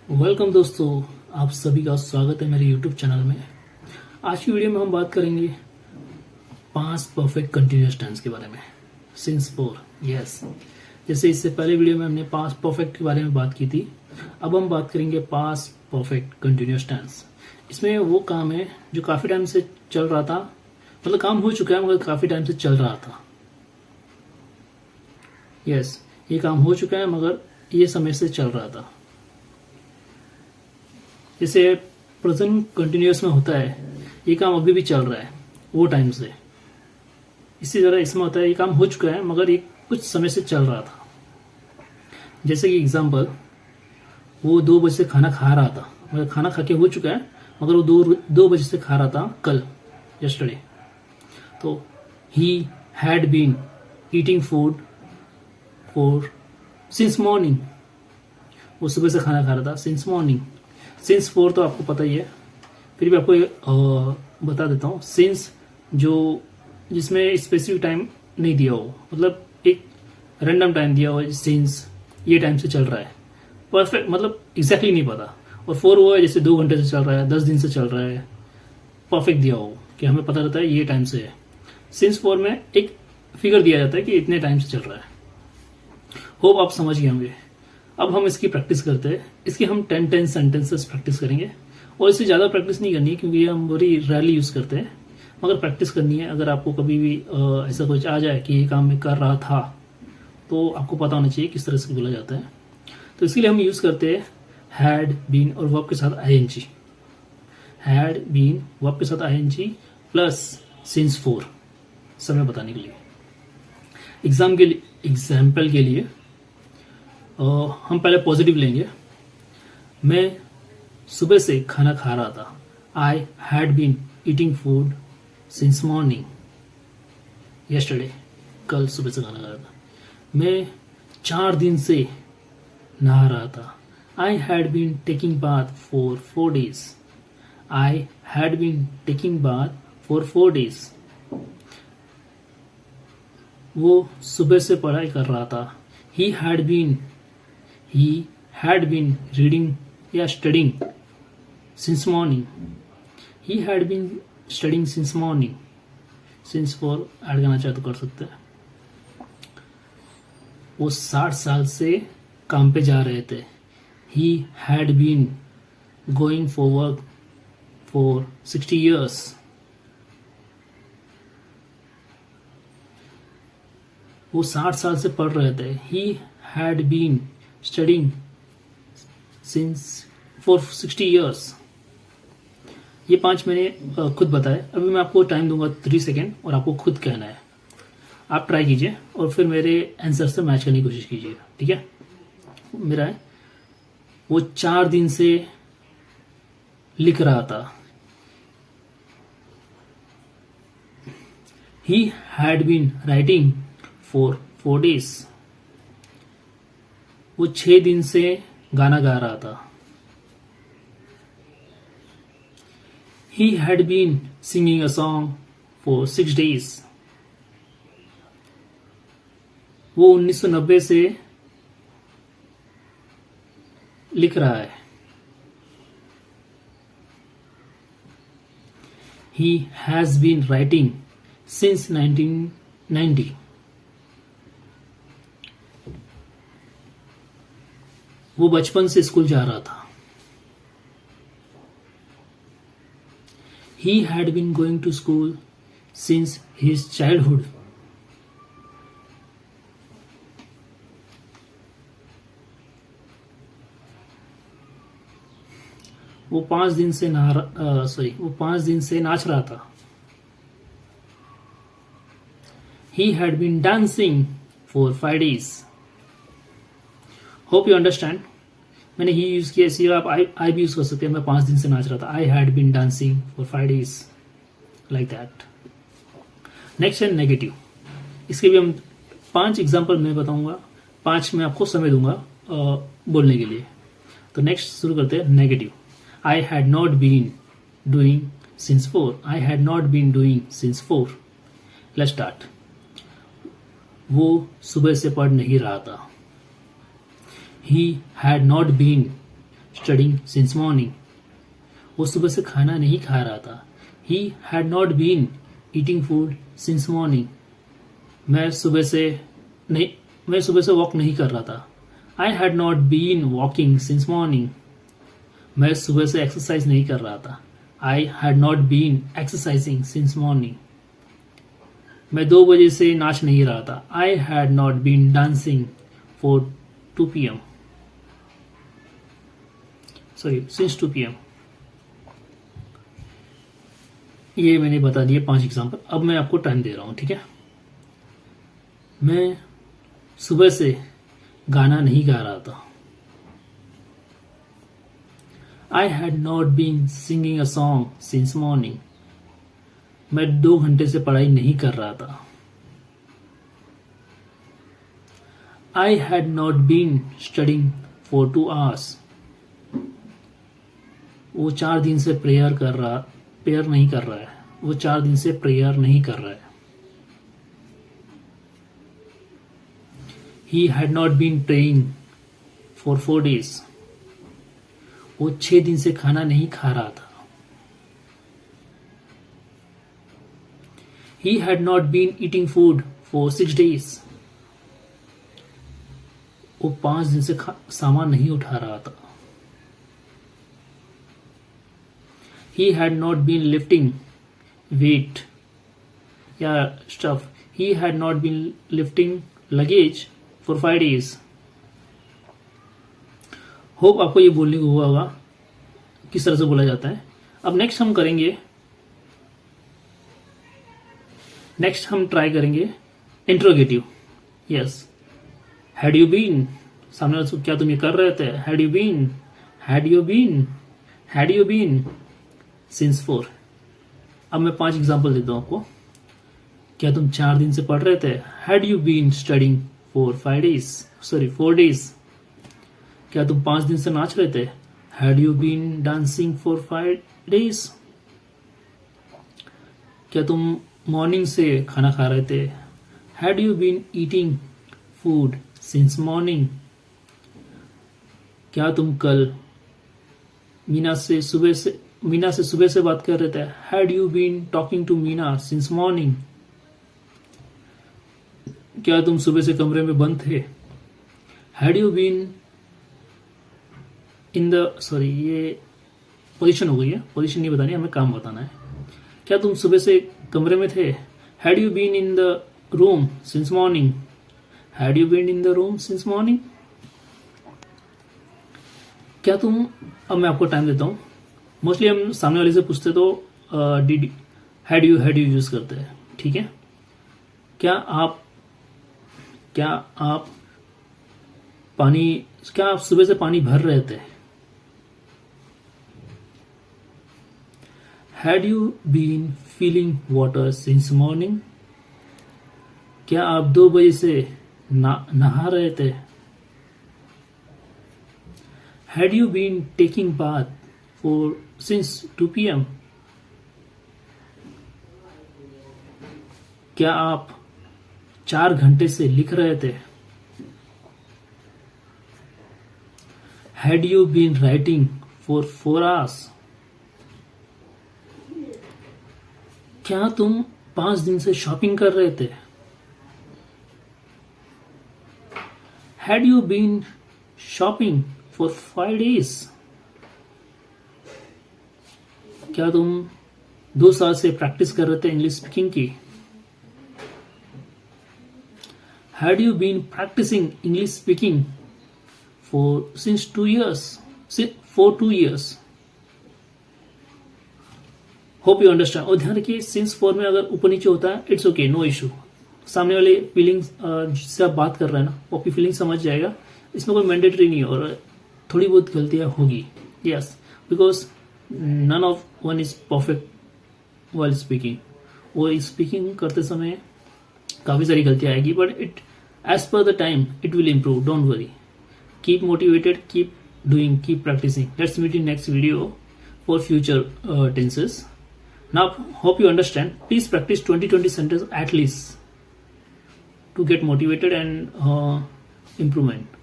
Welcome दोस्तों, आप सभी का स्वागत है मेरे यूट्यूब चैनल में। आज की वीडियो में हम बात करेंगे 5 परफेक्ट कंटिन्यूअस टेंस के बारे में। सिंस 4 यस, जैसे इससे पहले वीडियो में हमने 5 परफेक्ट के बारे में बात की थी, अब हम बात करेंगे 5 परफेक्ट कंटिन्यूअस टेंस। इसमें वो काम है जो काफी टाइम से चल रहा था, मतलब काम हो चुका है मगर काफी टाइम से चल रहा था। यस, ये काम हो चुका है मगर ये समय से चल रहा था। जैसे प्रेजेंट कंटिन्यूअस में होता है, ये काम अभी भी चल रहा है वो टाइम से। इसी तरह इसमें होता है, ये काम हो चुका है मगर ये कुछ समय से चल रहा था। जैसे कि एग्जांपल, वो 2 बजे से खाना खा रहा था, मतलब खाना खा के हो चुका है मगर वो दो बजे से खा रहा था कल, यस्टरडे। तो he had been eating food for since morning, वो सुबह से खाना खा रहा था सिंस मॉर्निंग। सिंस 4 तो आपको पता ही है, फिर भी आपको बता देता हूँ। सिंस जो जिसमें स्पेसिफिक टाइम नहीं दिया हो, मतलब एक रैंडम टाइम दिया हो, सिंस ये टाइम से चल रहा है, परफेक्ट मतलब एग्जैक्टली नहीं पता। और 4 वो है जैसे 2 घंटे से चल रहा है, 10 दिन से चल रहा है, परफेक्ट दिया हो कि हमें पता रहता है ये टाइम से है। सिंस 4 में एक फिगर दिया जाता है कि इतने टाइम से चल रहा है। होप आप समझ गए होंगे। अब हम इसकी प्रैक्टिस करते हैं। इसकी हम 10 सेंटेंसेस प्रैक्टिस करेंगे, और इससे ज़्यादा प्रैक्टिस नहीं करनी है क्योंकि ये हम बड़ी रैरली यूज़ करते हैं, मगर प्रैक्टिस करनी है। अगर आपको कभी भी ऐसा कुछ आ जाए कि ये काम मैं कर रहा था, तो आपको पता होना चाहिए किस तरह से बोला जाता है। तो इसके लिए हम यूज़ करते हैं हैड बीन और वर्ब के साथ आईएनजी। हैड बीन वर्ब के साथ आईएनजी प्लस सिंस 4 समय बताने के लिए। एग्जाम्पल के लिए हम पहले पॉजिटिव लेंगे। मैं सुबह से खाना खा रहा था। I had been eating food since morning yesterday, कल सुबह से खाना खा रहा था। मैं 4 दिन से नहा रहा था। I had been taking bath for 4 days. I had been taking bath for 4 days. वो सुबह से पढ़ाई कर रहा था। ही हैड बीन रीडिंग या studying since morning. He had been studying since morning. Since 4 add करना चाहे तो कर सकते हैं। वो 60 साल से काम पे जा रहे थे। He had been going for work for 60 years। वो 60 साल से पढ़ रहे थे। He had been studying since for 60 years। ये 5 मैंने खुद बताए। अभी मैं आपको टाइम दूंगा 3 सेकेंड और आपको खुद कहना है। आप ट्राई कीजिए और फिर मेरे आंसर से मैच करने की कोशिश कीजिएगा, ठीक है। मेरा है, वो 4 दिन से लिख रहा था। He had been writing for 4 days। वो 6 दिन से गाना गा रहा था। He had been singing a song for 6 days। वो 1990 से लिख रहा है। He has been writing since 1990। वो बचपन से स्कूल जा रहा था। He had been going to school since his childhood। वो 5 दिन से वो 5 दिन से नाच रहा था। He had been dancing for 5 days। Hope you understand. मैंने ही यूज किया, इसी आप आई भी यूज कर सकते हैं। मैं 5 दिन से नाच रहा था। I had been dancing for 5 days, like that. Next है नेगेटिव। इसके भी हम 5 एग्जाम्पल मैं बताऊंगा, 5 मैं आपको समय दूंगा बोलने के लिए। तो नेक्स्ट शुरू करते हैं negative. I had not been doing since 4। I had not been doing since 4। Let's start. वो सुबह से पढ़ नहीं रहा था। He had not been studying since morning. वो सुबह से खाना नहीं खा रहा था। He had not been eating food since morning. मैं सुबह से वॉक नहीं कर रहा था। I had not been walking since morning. मैं सुबह से एक्सरसाइज नहीं कर रहा था। I had not been exercising since morning. मैं 2 बजे से नाच नहीं रहा था। I had not been dancing for 2 PM। Sorry, since 2 PM। ये मैंने बता दिए 5 एग्जाम्पल। अब मैं आपको टाइम दे रहा हूं, ठीक है। मैं सुबह से गाना नहीं गा रहा था। I had not been singing a song since morning. मैं 2 घंटे से पढ़ाई नहीं कर रहा था। I had not been studying for 2 hours। वो 4 दिन से प्रेयर नहीं कर रहा है। वो 4 दिन से प्रेयर नहीं कर रहा है। He had not been praying for 4 days। वो 6 दिन से खाना नहीं खा रहा था। He had not been eating food for 6 days। वो 5 दिन से सामान नहीं उठा रहा था। He had not been lifting weight या stuff। He had not been lifting luggage for 5 days। Hope आपको ये बोलने को हुआ होगा किस तरह से बोला जाता है। अब नेक्स्ट हम ट्राई करेंगे interrogative. Yes, had you been, सामने वाले को क्या तुम ये कर रहे थे। Had you been since 4। अब मैं 5 एग्जांपल देता हूं आपको। क्या तुम 4 दिन से पढ़ रहे थे। Had you been studying for 4 days। क्या तुम 5 दिन से नाच रहे थे। Had you been dancing for 5 days। क्या तुम मॉर्निंग से खाना खा रहे थे। Had you been eating food since morning. क्या तुम कल मीना से सुबह से बात कर रहे थे। Had you been talking to Meena since morning. क्या तुम सुबह से कमरे में बंद थे। Had you been in the, sorry ये पोजीशन हो गई है, पोजीशन नहीं बतानी, हमें काम बताना है। क्या तुम सुबह से कमरे में थे। Had you been in the room since morning. Had you been in the room since morning. क्या तुम, अब मैं आपको टाइम देता हूं। मोस्टली हम सामने वाले से पूछते तो हैड यू यूज करते हैं, ठीक है। क्या आप सुबह से पानी भर रहे थे। Had you been feeling water since morning. क्या आप 2 बजे से नहा रहे थे। Had you been taking bath for since 2 PM। क्या आप 4 घंटे से लिख रहे थे। Had you been writing for 4 hours। क्या तुम 5 दिन से शॉपिंग कर रहे थे। Had you been shopping for 5 days। क्या तुम 2 साल से प्रैक्टिस कर रहे थे इंग्लिश स्पीकिंग की। Had you been practising English speaking since 2 years, for 2 years। Hope you understand. और ध्यान रखिए सिंस 4 में अगर ऊपर नीचे होता है इट्स ओके, नो इशू। सामने वाले फीलिंग जिससे आप बात कर रहे हैं ना वो आपकी फीलिंग समझ जाएगा। इसमें कोई मैंडेटरी नहीं है और थोड़ी बहुत गलतियां होगी। Yes, because none of one is perfect while speaking. वो स्पीकिंग करते समय काफी सारी गलतियां आएगी, but it as per the time it will improve, don't worry। Keep motivated, keep doing, keep practicing। Let's meet in next video for future tenses। Now, hope you understand। Please practice 20 sentences at least to get motivated and improvement।